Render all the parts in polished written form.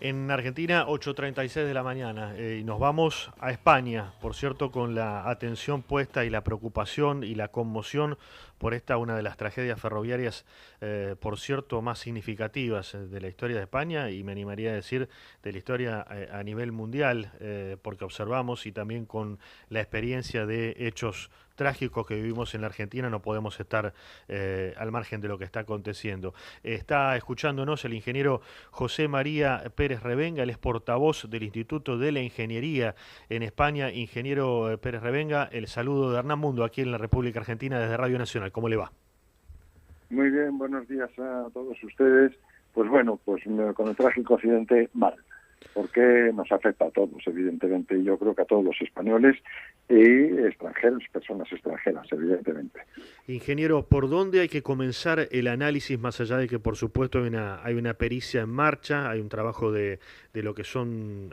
En Argentina, 8:36 de la mañana, y nos vamos a España, por cierto, con la atención puesta y la preocupación y la conmoción por esta, una de las tragedias ferroviarias, por cierto, más significativas de la historia de España y me animaría a decir de la historia a nivel mundial, porque observamos y también con la experiencia de hechos trágicos que vivimos en la Argentina no podemos estar al margen de lo que está aconteciendo. Está escuchándonos el ingeniero José María Pérez Revenga, él es portavoz del Instituto de la Ingeniería en España. Ingeniero Pérez Revenga, el saludo de Hernán Mundo aquí en la República Argentina desde Radio Nacional. ¿Cómo le va? Muy bien, buenos días a todos ustedes. Pues bueno, pues con el trágico accidente, mal, porque nos afecta a todos, evidentemente. Yo creo que a todos los españoles y extranjeros, personas extranjeras, evidentemente. Ingeniero, ¿por dónde hay que comenzar el análisis, más allá de que por supuesto hay una pericia en marcha, hay un trabajo de lo que son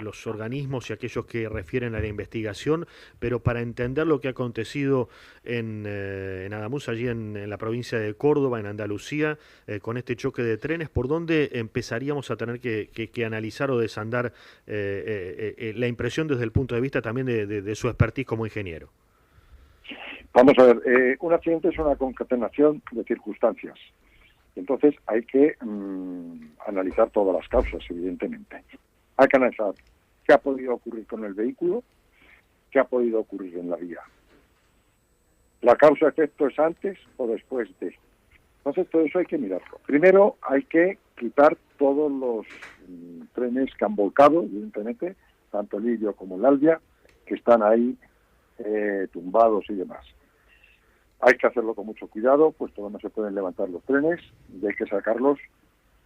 los organismos y aquellos que refieren a la investigación, pero para entender lo que ha acontecido en Adamuz, allí en la provincia de Córdoba, en Andalucía, con este choque de trenes, ¿por dónde empezaríamos a tener que analizar o desandar la impresión desde el punto de vista también de su expertise como ingeniero? Vamos a ver, un accidente es una concatenación de circunstancias. Entonces hay que analizar todas las causas, evidentemente. Hay que analizar qué ha podido ocurrir con el vehículo, qué ha podido ocurrir en la vía. ¿La causa-efecto es antes o después de? Entonces todo eso hay que mirarlo. Primero hay que quitar todos los trenes que han volcado, evidentemente, tanto el Lirio como el Albia, que están ahí tumbados y demás. Hay que hacerlo con mucho cuidado, puesto no se pueden levantar los trenes y hay que sacarlos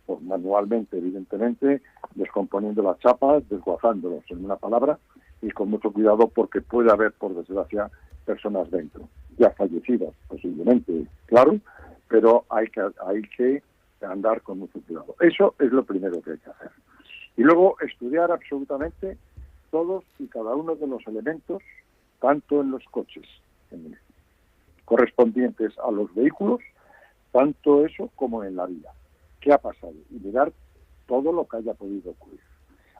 pues, manualmente, evidentemente, descomponiendo las chapas, desguazándolos, en una palabra, y con mucho cuidado porque puede haber, por desgracia, personas dentro, ya fallecidas posiblemente, claro, pero hay que andar con mucho cuidado. Eso es lo primero que hay que hacer. Y luego estudiar absolutamente todos y cada uno de los elementos, tanto en los coches, correspondientes a los vehículos, tanto eso como en la vía. ¿Qué ha pasado? Y mirar todo lo que haya podido ocurrir.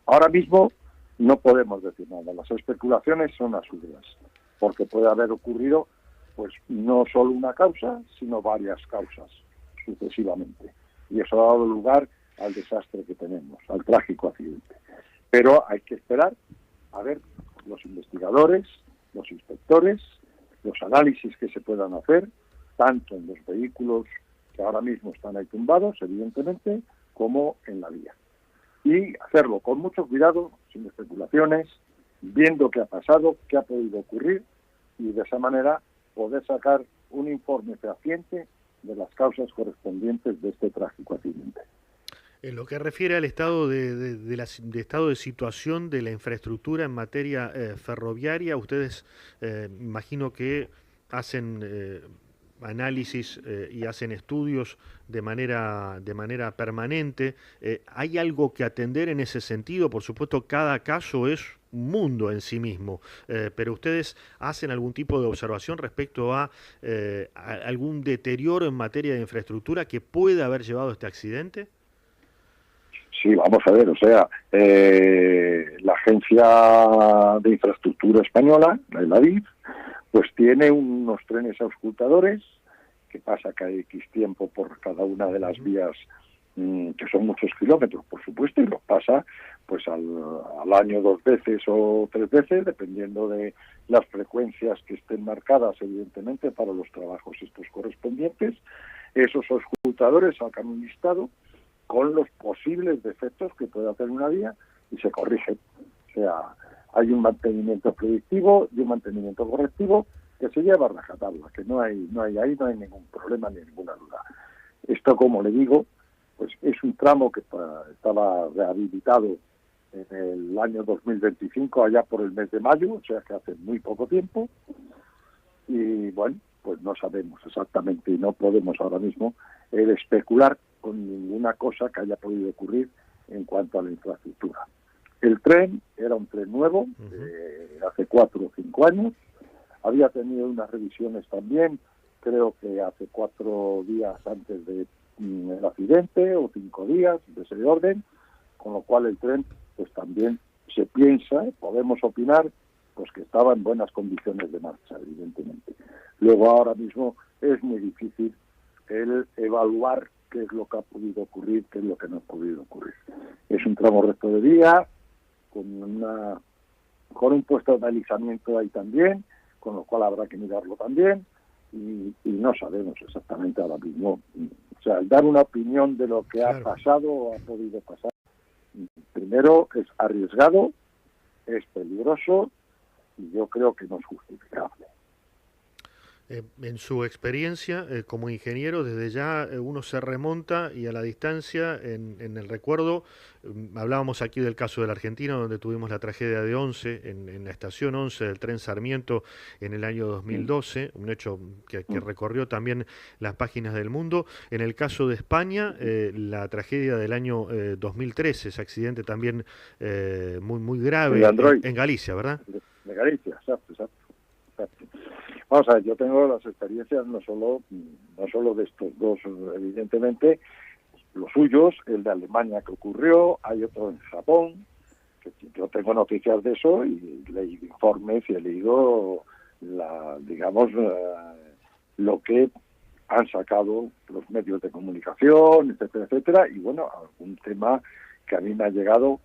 Ahora mismo no podemos decir nada. Las especulaciones son absurdas, porque puede haber ocurrido pues no solo una causa, sino varias causas sucesivamente. Y eso ha dado lugar al desastre que tenemos, al trágico accidente. Pero hay que esperar a ver los investigadores, los inspectores, los análisis que se puedan hacer, tanto en los vehículos que ahora mismo están ahí tumbados, evidentemente, como en la vía. Y hacerlo con mucho cuidado, sin especulaciones, viendo qué ha pasado, qué ha podido ocurrir, y de esa manera poder sacar un informe fehaciente de las causas correspondientes de este trágico accidente. En lo que refiere al estado de estado de situación de la infraestructura en materia ferroviaria, ustedes imagino que hacen análisis y hacen estudios de manera permanente. ¿Hay algo que atender en ese sentido? Por supuesto, cada caso es un mundo en sí mismo, pero ustedes hacen algún tipo de observación respecto a algún deterioro en materia de infraestructura que pueda haber llevado a este accidente. Sí, vamos a ver, o sea, la Agencia de Infraestructura Española, la ADIF, pues tiene unos trenes auscultadores que pasa cada X tiempo por cada una de las vías, que son muchos kilómetros, por supuesto, y los pasa pues al año 2 veces o 3 veces, dependiendo de las frecuencias que estén marcadas, evidentemente, para los trabajos estos correspondientes. Esos auscultadores sacan un listado con los posibles defectos que puede hacer una vía y se corrigen. O sea, hay un mantenimiento predictivo y un mantenimiento correctivo que se lleva a rajatabla, que no hay ningún problema ni ninguna duda. Esto, como le digo, pues es un tramo que estaba rehabilitado en el año 2025, allá por el mes de mayo, o sea que hace muy poco tiempo, y bueno, pues no sabemos exactamente y no podemos ahora mismo especular con ninguna cosa que haya podido ocurrir en cuanto a la infraestructura. El tren era un tren nuevo, hace 4 o 5 años, había tenido unas revisiones también, creo que hace 4 días antes del accidente, o 5 días, de ese orden, con lo cual el tren pues también se piensa, podemos opinar, pues que estaba en buenas condiciones de marcha, evidentemente. Luego ahora mismo es muy difícil el evaluar qué es lo que ha podido ocurrir, qué es lo que no ha podido ocurrir. Es un tramo recto de vía, con un puesto de alisamiento ahí también, con lo cual habrá que mirarlo también, y no sabemos exactamente ahora mismo. O sea, el dar una opinión de lo que ha pasado o ha podido pasar, primero es arriesgado, es peligroso, y yo creo que no es justificable. En su experiencia como ingeniero, desde ya uno se remonta y a la distancia, en el recuerdo, hablábamos aquí del caso del argentino, donde tuvimos la tragedia de Once, en la estación 11 del tren Sarmiento en el año 2012, un hecho que recorrió también las páginas del mundo. En el caso de España, la tragedia del año 2013, ese accidente también muy grave en Galicia, ¿verdad? De Galicia, exacto. Vamos a ver, yo tengo las experiencias no solo de estos dos, evidentemente, los suyos, el de Alemania que ocurrió, hay otro en Japón, que yo tengo noticias de eso y he leído informes y he leído, lo que han sacado los medios de comunicación, etcétera, y bueno, algún tema que a mí me ha llegado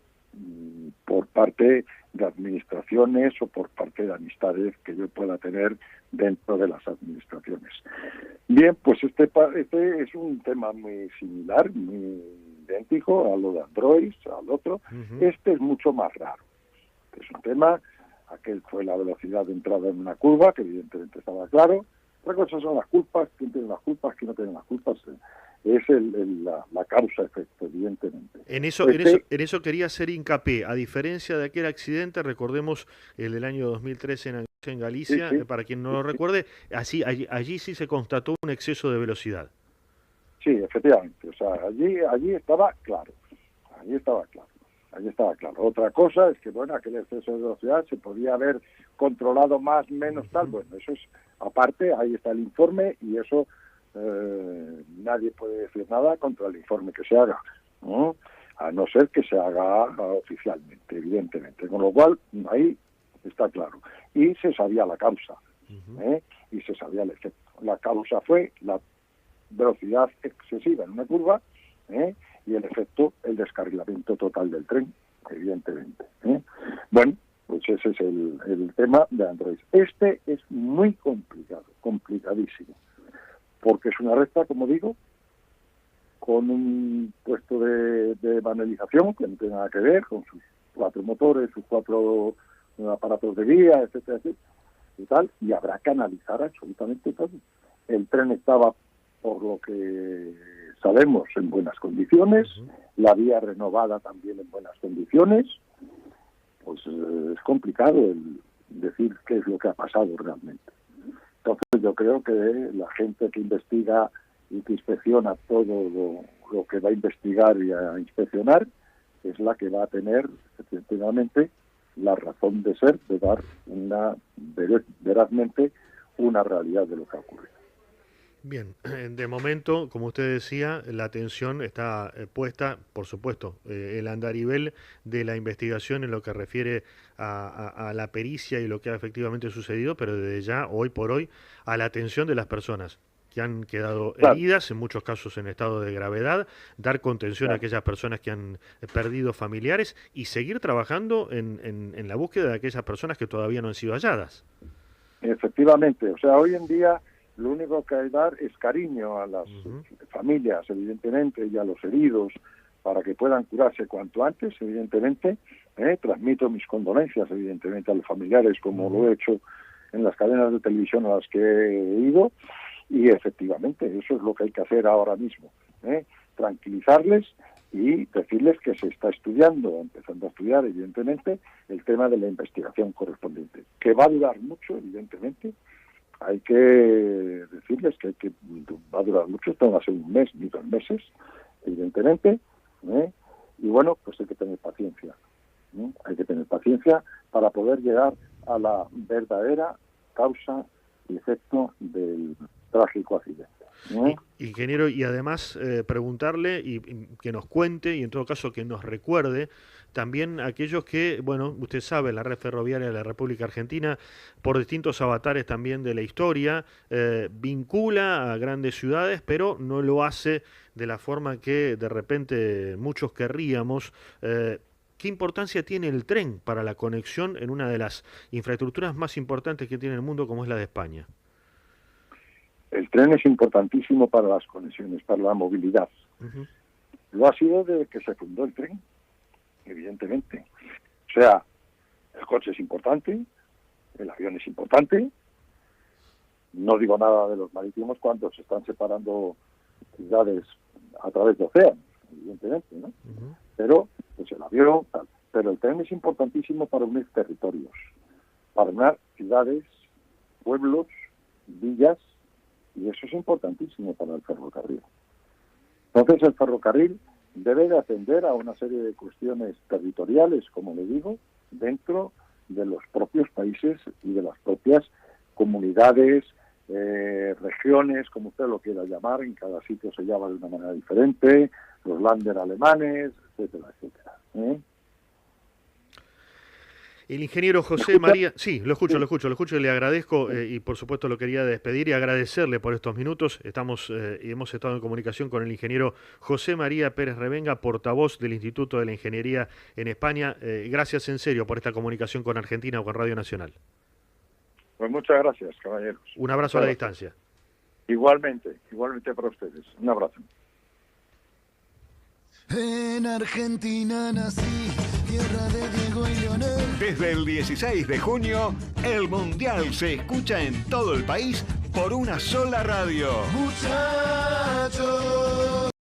por parte de administraciones o por parte de amistades que yo pueda tener dentro de las administraciones. Bien, pues este es un tema muy similar, muy idéntico a lo de Android, al otro. Este es mucho más raro. Es un tema, aquel fue la velocidad de entrada en una curva, que evidentemente estaba claro. Otra cosa son las culpas, quién tiene las culpas, quién no tiene las culpas. Es la causa-efecto, evidentemente. En eso quería hacer hincapié. A diferencia de aquel accidente, recordemos el del año 2013 en Galicia, sí. Para quien no lo recuerde, allí sí se constató un exceso de velocidad. Sí, efectivamente. O sea, allí estaba claro. Otra cosa es que, bueno, aquel exceso de velocidad se podía haber controlado más, menos, tal. Bueno, eso es aparte, ahí está el informe y eso nadie puede decir nada contra el informe que se haga, ¿no? A no ser que se haga oficialmente, evidentemente. Con lo cual, ahí está claro. Y se sabía la causa, y se sabía el efecto. La causa fue la velocidad excesiva en una curva, y el efecto, el descarrilamiento total del tren, evidentemente. Bueno, pues ese es el tema de Android. Este es muy complicado, complicadísimo, porque es una recta, como digo, con un puesto de banalización que no tiene nada que ver con sus 4 motores, sus 4 aparatos de guía, etcétera, y tal, y habrá que analizar absolutamente todo. El tren estaba, por lo que sabemos, en buenas condiciones, la vía renovada también en buenas condiciones. Pues es complicado el decir qué es lo que ha pasado realmente. Entonces yo creo que la gente que investiga y que inspecciona todo lo que va a investigar y a inspeccionar es la que va a tener efectivamente la razón de ser, de dar verazmente una realidad de lo que ha ocurrido. Bien, de momento, como usted decía, la atención está puesta, por supuesto, el andarivel de la investigación en lo que refiere a la pericia y lo que ha efectivamente sucedido, pero desde ya, hoy por hoy, a la atención de las personas que han quedado heridas, en muchos casos en estado de gravedad, dar contención a aquellas personas que han perdido familiares y seguir trabajando en la búsqueda de aquellas personas que todavía no han sido halladas. Efectivamente, o sea, hoy en día lo único que hay que dar es cariño a las familias, evidentemente, y a los heridos, para que puedan curarse cuanto antes, evidentemente. Transmito mis condolencias, evidentemente, a los familiares, como lo he hecho en las cadenas de televisión a las que he ido, y efectivamente, eso es lo que hay que hacer ahora mismo. Tranquilizarles y decirles que se está estudiando, empezando a estudiar, evidentemente, el tema de la investigación correspondiente, que va a durar mucho, evidentemente. Hay que decirles que va a durar mucho, esto no va a ser un mes ni 2 meses, evidentemente, y bueno, pues hay que tener paciencia, hay que tener paciencia para poder llegar a la verdadera causa y efecto del trágico accidente. Ingeniero, y además preguntarle y que nos cuente, y en todo caso que nos recuerde, también aquellos que, bueno, usted sabe, la red ferroviaria de la República Argentina, por distintos avatares también de la historia, vincula a grandes ciudades, pero no lo hace de la forma que de repente muchos querríamos. ¿Qué importancia tiene el tren para la conexión en una de las infraestructuras más importantes que tiene el mundo, como es la de España? El tren es importantísimo para las conexiones, para la movilidad. Lo ha sido desde que se fundó el tren, evidentemente. O sea, el coche es importante, el avión es importante. No digo nada de los marítimos cuando se están separando ciudades a través de océanos, evidentemente, ¿no? Pero, pues el avión, tal. Pero el tren es importantísimo para unir territorios, para unir ciudades, pueblos, villas, y eso es importantísimo para el ferrocarril. Entonces el ferrocarril debe de atender a una serie de cuestiones territoriales, como le digo, dentro de los propios países y de las propias comunidades, regiones, como usted lo quiera llamar. En cada sitio se llama de una manera diferente, los Länder alemanes, etcétera, etcétera. El ingeniero José María... Sí, lo escucho y le agradezco y por supuesto lo quería despedir y agradecerle por estos minutos. Estamos y hemos estado en comunicación con el ingeniero José María Pérez Revenga, portavoz del Instituto de la Ingeniería en España. Gracias en serio por esta comunicación con Argentina o con Radio Nacional. Pues muchas gracias, caballeros. Un abrazo a la distancia. Igualmente para ustedes. Un abrazo. En Argentina nací, tierra de Diego y Leonel. Desde el 16 de junio, el Mundial se escucha en todo el país por una sola radio. Muchachos.